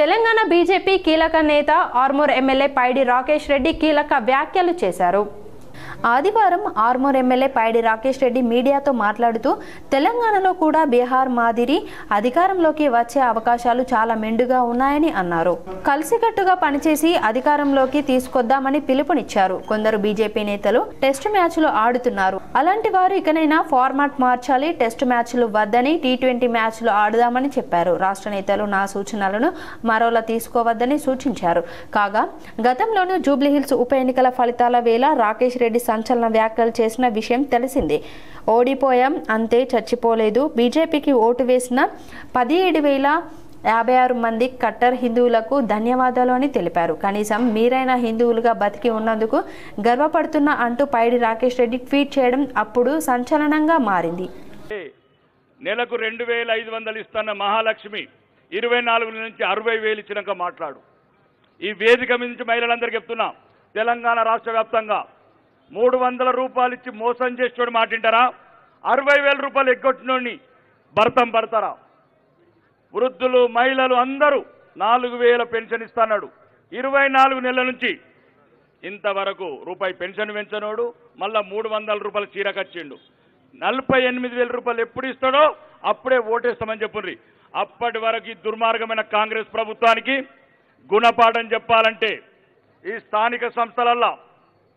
Telangana BJP కీలక నేత Armoor MLA పైడి రాకేష్ రెడ్డి కీలక వ్యాఖ్యలు చేశారు. ఆదివారం ఆర్మూర్ ఎమ్మెల్యే పైడి రాకేష్ రెడ్డి మీడియాతో మాట్లాడుతూ తెలంగాణలో కూడా బీహార్ మాదిరి అధికారంలోకి వచ్చే అవకాశాలు చాలా మెండుగా ఉన్నాయని అన్నారు. కలిసికట్టుగా పనిచేసి అధికారంలోకి తీసుకొద్దామని పిలుపునిచ్చారు. కొందరు బీజేపీ నేతలు టెస్ట్ మ్యాచ్లు ఆడుతున్నారు. అలాంటి వారు ఇకనైనా ఫార్మాట్ మార్చాలి, టెస్ట్ మ్యాచ్లు వద్దని T20 మ్యాచ్లు ఆడుదామని చెప్పారు. రాష్ట్ర నేతలు నా సూచనలను మరోలా తీసుకోవద్దని సూచించారు. కాగా గతంలోనూ జూబ్లీహిల్స్ ఉప ఎన్నికల ఫలితాల వేళ రాకేష్ రెడ్డి సంచలన వ్యాఖ్యలు చేసిన విషయం తెలిసిందే. ఓడిపోయాం అంతే, చచ్చిపోలేదు. బీజేపీకి ఓటు వేసిన 17,056 మంది కట్టర్ హిందువులకు ధన్యవాదాలు అని తెలిపారు. కనీసం మీరైనా హిందువులుగా బతికి ఉన్నందుకు గర్వపడుతున్నా అంటూ పైడి రాకేష్ రెడ్డి ట్వీట్ చేయడం అప్పుడు సంచలనంగా మారింది. నెలకు 2,500 ఇస్తున్న మహాలక్ష్మి 24 నుంచి 60,000 ఇచ్చినాక మాట్లాడు. ఈ వేదిక నుంచి మహిళలందరికీ చెప్తున్నా, తెలంగాణ రాష్ట్ర వ్యాప్తంగా 300 రూపాయలు ఇచ్చి మోసం చేసేవాడు మాటింటారా? 60,000 రూపాయలు ఎగ్గొట్టినోడిని భర్తారా? వృద్ధులు, మహిళలు అందరూ 4,000 పెన్షన్ ఇస్తున్నాడు. 24 నెలల నుంచి ఇంతవరకు రూపాయి పెన్షన్ పెంచనోడు మళ్ళా 300 రూపాయలు చీర కచ్చిండు. 48,000 రూపాయలు ఎప్పుడు ఇస్తాడో అప్పుడే ఓటేస్తామని చెప్పుండ్రి. అప్పటి వరకు దుర్మార్గమైన కాంగ్రెస్ ప్రభుత్వానికి గుణపాఠం చెప్పాలంటే ఈ స్థానిక సంస్థలల్లో